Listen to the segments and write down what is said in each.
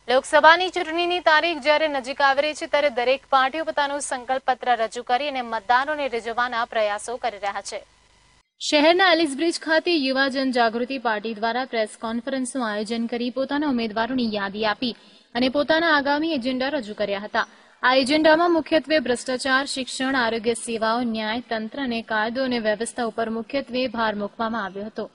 લોકસભાની ચૂંટણીની તારીખ જ્યારે નજીક આવી રહી છે ત્યારે દરેક પાર્ટીઓ પોતાનું સંકલ્પ પત્ર રજૂ કરી અને મતદારોને રીઝવવાના પ્રયાસો કરી રહ્યા છે। શહેરના એલિસબ્રિજ ખાતે યુવા જનજાગૃતિ પાર્ટી દ્વારા પ્રેસ કોન્ફરન્સનું આયોજન કરી પોતાના ઉમેદવારોની યાદી આપી અને પોતાના આગામી એજન્ડા રજૂ કર્યા હતા। આ એજન્ડામાં મુખ્યત્વે ભ્રષ્ટાચાર, શિક્ષણ, આરોગ્ય સેવાઓ, ન્યાય તંત્ર અને કાયદો અને વ્યવસ્થા ઉપર મુખ્યત્વે ભાર મૂકવામાં આવ્યો હતો।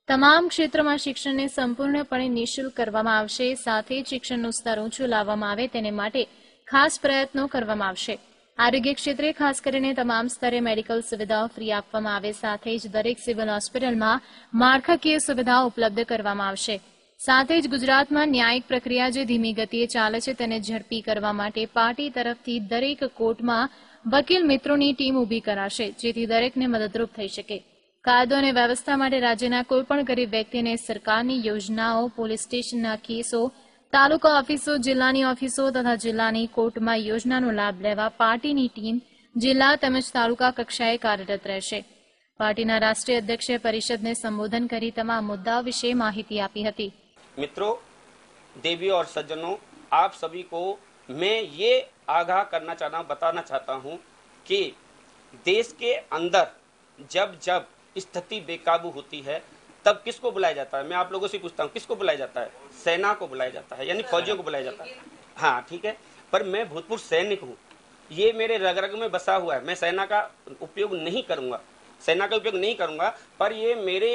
તમામ ક્ષેત્રમાં શિક્ષણને સંપૂર્ણપણે નિઃશુલ્ક કરવામાં આવશે। સાથે જ શિક્ષણનું સ્તર ઊંચું લાવવામાં આવે તેને માટે ખાસ પ્રયત્નો કરવામાં આવશે। આરોગ્ય ક્ષેત્રે ખાસ કરીને તમામ સ્તરે મેડિકલ સુવિધાઓ ફ્રી આપવામાં આવે। સાથે જ દરેક સિવિલ હોસ્પિટલમાં માળખાકીય સુવિધાઓ ઉપલબ્ધ કરવામાં આવશે। સાથે જ ગુજરાતમાં ન્યાયિક પ્રક્રિયા જે ધીમી ગતિએ ચાલે છે તેને ઝડપી કરવા માટે પાર્ટી તરફથી દરેક કોર્ટમાં વકીલ મિત્રોની ટીમ ઊભી કરાશે જેથી દરેકને મદદરૂપ થઈ શકે। કાયદો અને વ્યવસ્થા માટે રાજ્યના કોઈપણ ગરીબ વ્યક્તિને સરકારની યોજનાઓ, પોલીસ સ્ટેશનના કેસો, તાલુકા ઓફિસો, જિલ્લાની ઓફિસો તથા જિલ્લાની કોર્ટમાં યોજનાનો લાભ લેવા પાર્ટીની ટીમ જિલ્લા તેમજ તાલુકા કક્ષાએ કાર્યરત રહેશે। પાર્ટીના રાષ્ટ્રીય અધ્યક્ષે પરિષદને સંબોધન કરી તમામ મુદ્દાઓ વિશે માહિતી આપી હતી। मित्रों, देवियों और सज्जनों, आप सभी को मैं ये आगाह बताना चाहता हूँ कि देश के अंदर जब जब स्थिति बेकाबू होती है तब किसको बुलाया जाता है? मैं आप लोगों से पूछता हूँ, किसको बुलाया जाता है? सेना को बुलाया जाता है, यानी फौजियों को बुलाया जाता है। हाँ, ठीक है, पर मैं भूतपूर्व सैनिक हूँ, ये मेरे रग रग में बसा हुआ है। मैं सेना का उपयोग नहीं करूँगा, पर ये मेरे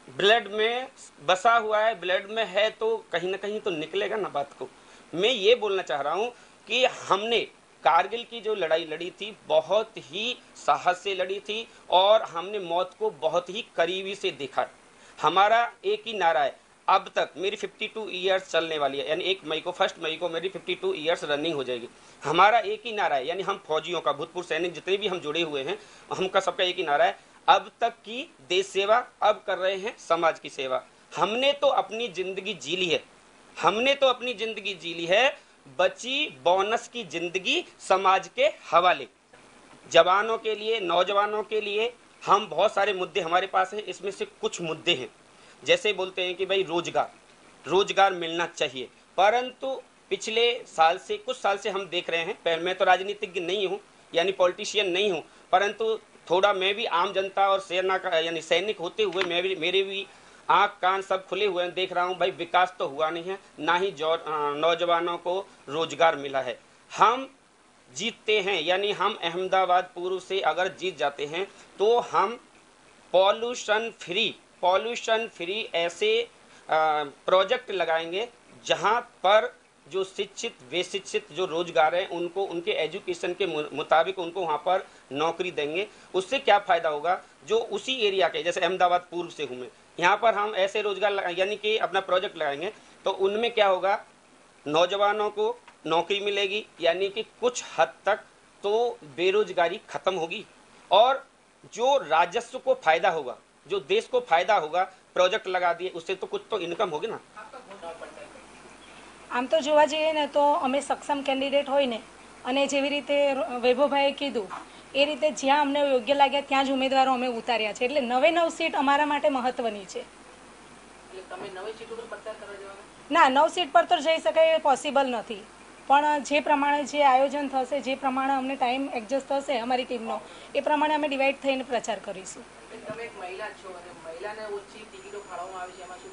ब्लड में बसा हुआ है, ब्लड में है तो कहीं ना कहीं तो निकलेगा ना बात को। मैं ये बोलना चाह रहा हूँ कि हमने कारगिल की जो लड़ाई लड़ी थी बहुत ही साहस से लड़ी थी और हमने मौत को बहुत ही करीबी से देखा। हमारा एक ही नारा है, अब तक मेरी 52 ईयर्स चलने वाली है, यानी 1 मई को मेरी 52 ईयर्स रनिंग हो जाएगी। हमारा एक ही नारा है, यानी हम फौजियों का, भूतपूर्व सैनिक जितने भी हम जुड़े हुए हैं, हमका सबका एक ही नारा है, अब तक की देश सेवा, अब कर रहे हैं समाज की सेवा। हमने तो अपनी जिंदगी जी ली है, बची बोनस की जिंदगी समाज के हवाले। जवानों के लिए, नौजवानों के लिए हम बहुत सारे मुद्दे हमारे पास हैं। इसमें से कुछ मुद्दे हैं, जैसे बोलते हैं कि भाई रोजगार मिलना चाहिए, परंतु पिछले कुछ साल से हम देख रहे हैं, मैं तो राजनीतिज्ञ नहीं हूँ, यानी पॉलिटिशियन नहीं हूँ, परंतु थोड़ा मैं भी आम जनता और सेना का यानी सैनिक होते हुए मेरे भी आँख कान सब खुले हुए हैं, देख रहा हूँ भाई विकास तो हुआ नहीं है, ना ही नौजवानों को रोजगार मिला है। हम जीतते हैं, यानी हम अहमदाबाद पूर्व से अगर जीत जाते हैं तो हम पॉल्यूशन फ्री ऐसे प्रोजेक्ट लगाएंगे जहाँ पर जो शिक्षित वे शिक्षित जो रोजगार हैं उनको उनके एजुकेशन के मुताबिक उनको वहाँ पर नौकरी देंगे। उससे क्या फ़ायदा होगा, जो उसी एरिया के, जैसे अहमदाबाद पूर्व से हूँ मैं, यहाँ पर हम ऐसे रोजगार यानी कि अपना प्रोजेक्ट लगाएंगे तो उनमें क्या होगा, नौजवानों को नौकरी मिलेगी, यानी कि कुछ हद तक तो बेरोजगारी ख़त्म होगी और जो राजस्व को फ़ायदा होगा, जो देश को फ़ायदा होगा, प्रोजेक्ट लगा दिए उससे तो कुछ तो इनकम होगी ना। आम तो जोवा जईए ने तो अमे सक्षम केन्डिडेट होय ने अने जेवी रीते वैभवभाઈએ कीधुं ए रीते ज्यां अमने योग्य लाग्या त्यां ज उमेदवारो अमे उतार्या छे। એટલે 9 सीट अमारा माटे महत्वनी छे। એટલે તમે 9 सीट ઉપર પ્રચાર કરવા જવાના? ના, 9 सीट पर तो જઈ શકાય એ પોસિબલ નથી, પણ જે પ્રમાણે જે આયોજન થશે, જે પ્રમાણે અમને ટાઈમ એડજસ્ટ થશે અમારી ટીમનો, એ પ્રમાણે અમે ડિવાઈડ થઈને પ્રચાર કરીશું। તમે એક મહિલા છો અને મહિલાને ઓછી ટિકિટો ફાળવવામાં આવી છે, એમાં શું?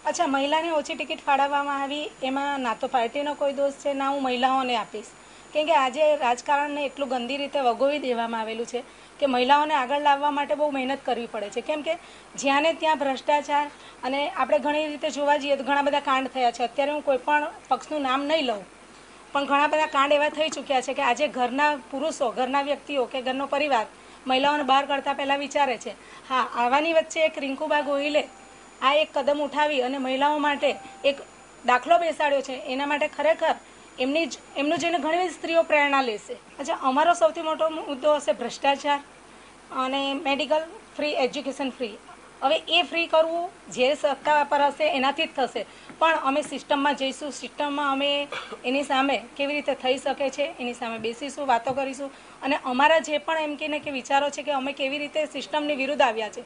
अच्छा, महिला ने ओછી टिकट फाड़वामां आवी एमां ना तो पार्टीनो कोई दोष छे, ना हूँ महिलाओने आपीश, केम के आजे राजकारणने एटलुं गंदी रीते वगोवी देवामां आवेलुं छे कि महिलाओने आगळ लाववा माटे बहु मेहनत करवी पड़े छे। केम के ज्यां ने त्यां भ्रष्टाचार अने आपणे घणी रीते जोवा जईए तो घणा बधा कांड थया छे। अत्यारे हूँ कोईपण पक्षनुं नाम नहीं लऊं, पण घणा बधा कांड एवा थई चूक्या छे कि आजे घरना पुरुषो, घरना व्यक्तिओ के घरनो परिवार महिलाओने बहार काढता पहेला विचारे छे। हाँ, आवानी वच्चे एक रिंकूबा गोहिले आ एक कदम उठावी अने महिलाओं माटे एक दाखलो बेसाड्यो छे, एना माटे खरेखर एमनुं जोईने घणी बधी स्त्रीओ प्रेरणा लेशे। अच्छा, अमारो सौथी मोटो मुद्दो हशे भ्रष्टाचार अने मेडिकल फ्री, एज्युकेशन फ्री। हवे ए फ्री करवुं जे सत्ता पर हशे एनाथी ज थशे, पण अमे सिस्टममां जईशुं, सिस्टममां अमे एनी सामे केवी रीते थई शके छे एनी सामे बेसीशुं, वातो करीशुं अने अमारा जे पण एम के ने के विचारो छे कि अमे केवी रीते सिस्टमनी विरुद्ध आव्या छे,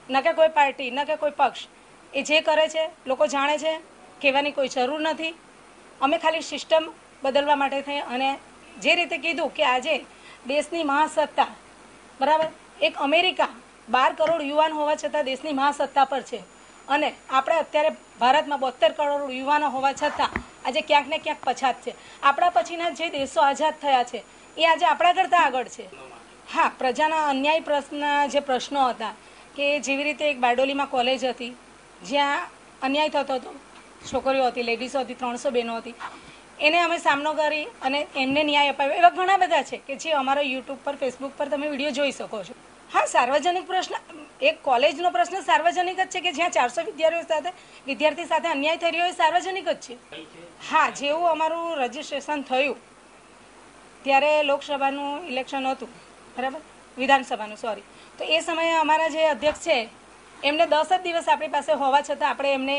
न के कोई पार्टी, न के कोई पक्ष, ए जे करे छे लोको जाणे छे કહેવાની કોઈ જરૂર નથી. અમે ખાલી સિસ્ટમ બદલવા માટે થઈ અને જે રીતે કીધું કે આજે દેશની મહાસત્તા બરાબર એક અમેરિકા 12 કરોડ યુવાન હોવા છતાં દેશની મહાસત્તા પર છે અને આપણે અત્યારે ભારતમાં 72 કરોડ યુવાનો હોવા છતાં આજે ક્યાંક ને ક્યાંક પછાત છે. આપણા પછીના જે દેશો આઝાદ થયા છે એ આજે આપણા કરતાં આગળ છે. હા, પ્રજાના અન્યાય જે પ્રશ્નો હતા કે જેવી રીતે એક બારડોલીમાં કોલેજ હતી જ્યાં અન્યાય થતો હતો, છોકરીઓ હતી, લેડીઝો હતી, 300 બહેનો હતી, એને અમે સામનો કરી અને એમને ન્યાય અપાવ્યો. એવા ઘણા બધા છે કે જે અમારો યુટ્યુબ પર, ફેસબુક પર તમે વિડીયો જોઈ શકો છો. હા, સાર્વજનિક પ્રશ્ન, એક કોલેજનો પ્રશ્ન સાર્વજનિક જ છે કે જ્યાં 400 વિદ્યાર્થી સાથે અન્યાય થઈ રહ્યો એ સાર્વજનિક જ છે. હા, જેવું અમારું રજીસ્ટ્રેશન થયું ત્યારે લોકસભાનું ઇલેક્શન હતું બરાબર, વિધાનસભાનું સોરી, તો એ સમયે અમારા જે અધ્યક્ષ છે એમને 10 જ દિવસ આપણી પાસે હોવા છતાં આપણે એમને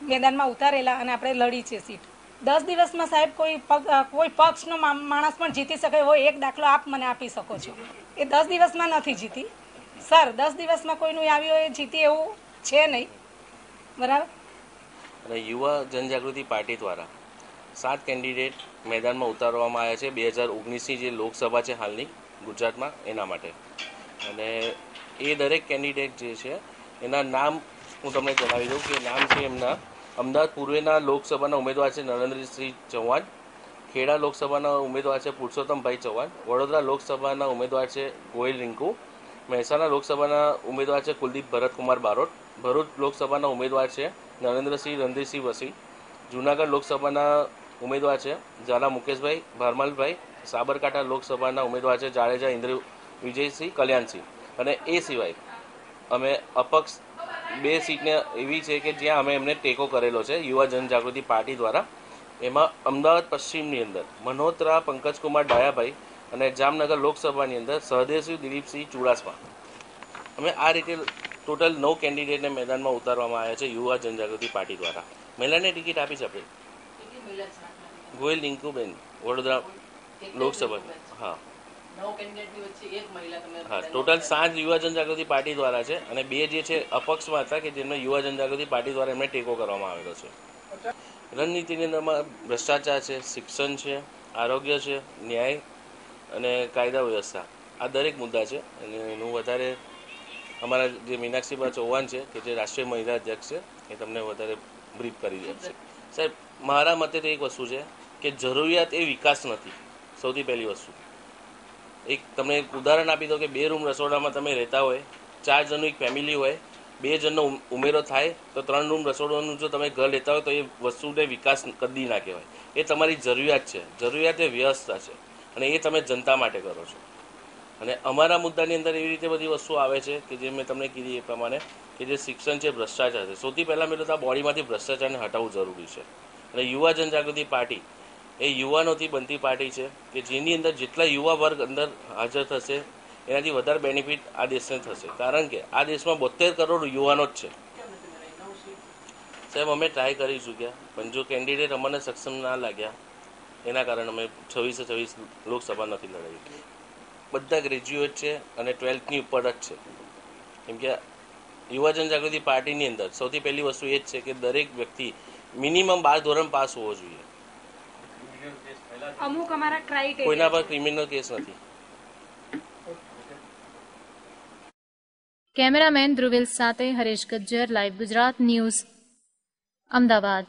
મેદાનમાં ઉતારેલા અને આપણે લડી છે સીટ. 10 દિવસમાં સાહેબ કોઈ પક્ષનો માણસ પણ જીતી શકે એવો એક દાખલો આપ મને આપી શકો છો? એ 10 દિવસમાં નથી જીતી સર. 10 દિવસમાં કોઈનું આવ્યું એ જીતી એવું છે નહીં બરાબર. અને યુવા જનજાગૃતિ પાર્ટી દ્વારા 7 કેન્ડિડેટ મેદાનમાં ઉતારવામાં આવ્યા છે 2019ની જે લોકસભા છે હાલની ગુજરાતમાં એના માટે. અને એ દરેક કેન્ડિડેટ જે છે એના નામ હું તમને જણાવી દઉં કે નામ છે એમના: અમદાવાદ પૂર્વેના લોકસભાના ઉમેદવાર છે નરેન્દ્રસિંહ ચૌહાણ, ખેડા લોકસભાના ઉમેદવાર છે પુરુષોત્તમભાઈ ચૌહાણ, વડોદરા લોકસભાના ઉમેદવાર છે ગોયલ રિંકુ, મહેસાણા લોકસભાના ઉમેદવાર છે કુલદીપ ભરતકુમાર બારોટ, ભરૂચ લોકસભાના ઉમેદવાર છે નરેન્દ્રસિંહ રણધીરસિંહ વસી, જૂનાગઢ લોકસભાના ઉમેદવાર છે ઝાલા મુકેશભાઈ ભારમલભાઈ, સાબરકાંઠા લોકસભાના ઉમેદવાર છે જાડેજા ઇન્દ્ર વિજયસિંહ કલ્યાણસિંહ. અને એ સિવાય અમે અપક્ષ 2 સીટને એવી છે કે જ્યાં અમે એમને ટેકો કરેલો છે યુવા જનજાગૃતિ પાર્ટી દ્વારા. એમાં અમદાવાદ પશ્ચિમની અંદર મનોત્રા પંકજકુમાર ડાયાભાઈ અને જામનગર લોકસભાની અંદર સહદેવસિંહ દિલીપસિંહ ચુડાસમા. અમે આ રીતે ટોટલ 9 કેન્ડિડેટને મેદાનમાં ઉતારવામાં આવ્યા છે યુવા જનજાગૃતિ પાર્ટી દ્વારા. મહિલાને ટિકિટ આપી છે આપણે ગોયલ રિંકુબેન, વડોદરા લોકસભા. હા હા, ટોટલ 7 યુવા જનજાગૃતિ પાર્ટી દ્વારા છે અને 2 જે છે અપક્ષમાં હતા કે જેમને યુવા જનજાગૃતિ પાર્ટી દ્વારા એમને ટેકો કરવામાં આવેલો છે. રણનીતિની અંદરમાં ભ્રષ્ટાચાર છે, શિક્ષણ છે, આરોગ્ય છે, ન્યાય અને કાયદા વ્યવસ્થા, આ દરેક મુદ્દા છે. અને એનું વધારે અમારા જે મીનાક્ષીબા ચૌહાણ છે કે જે રાષ્ટ્રીય મહિલા અધ્યક્ષ છે એ તમને વધારે બ્રીફ કરી આપશે. સાહેબ, મારા મતે તો એક વસ્તુ છે કે જરૂરિયાત એ વિકાસ નથી. સૌથી પહેલી વસ્તુ એક તમને એક ઉદાહરણ આપી દો કે 2 રૂમ રસોડામાં તમે રહેતા હોય, 4 જણનું એક ફેમિલી હોય, 2 જણનો ઉમેરો થાય તો 3 રૂમ રસોડાનું જો તમે ઘર લેતા હોય તો એ વસ્તુને વિકાસ કદી ના કહેવાય. એ તમારી જરૂરિયાત છે. જરૂરિયાત એ વ્યવસ્થા છે અને એ તમે જનતા માટે કરો છો. અને અમારા મુદ્દાની અંદર એવી રીતે બધી વસ્તુઓ આવે છે કે જે મેં તમને કીધી એ પ્રમાણે કે જે શિક્ષણ છે, ભ્રષ્ટાચાર છે. સૌથી પહેલાં મેં તો આ બોડીમાંથી ભ્રષ્ટાચારને હટાવવું જરૂરી છે. અને યુવા જનજાગૃતિ પાર્ટી એ યુવાનોથી બનતી પાર્ટી છે કે જેની અંદર જેટલા યુવા વર્ગ અંદર હાજર થશે એનાથી વધારે બેનિફિટ આ દેશને થશે. કારણ કે આ દેશમાં 72 કરોડ યુવાનો જ છે. સાહેબ, અમે ટ્રાય કરી ચૂક્યા પણ જો કેન્ડિડેટ અમને સક્ષમ ના લાગ્યા એના કારણે અમે 26 લોકસભા નથી લડાવી. બધા ગ્રેજ્યુએટ છે અને 12થની ઉપર જ છે. કેમ કે યુવા જનજાગૃતિ પાર્ટીની અંદર સૌથી પહેલી વસ્તુ એ જ છે કે દરેક વ્યક્તિ મિનિમમ 12 ધોરણ પાસ હોવો જોઈએ. અમુક અમારા ક્રાઇટેરિયા, કોઈના પર ક્રિમિનલ કેસ નથી. કેમેરામેન ધ્રુવેલ સાથે હરેશ ગજ્જર, લાઈવ ગુજરાત ન્યૂઝ, અમદાવાદ.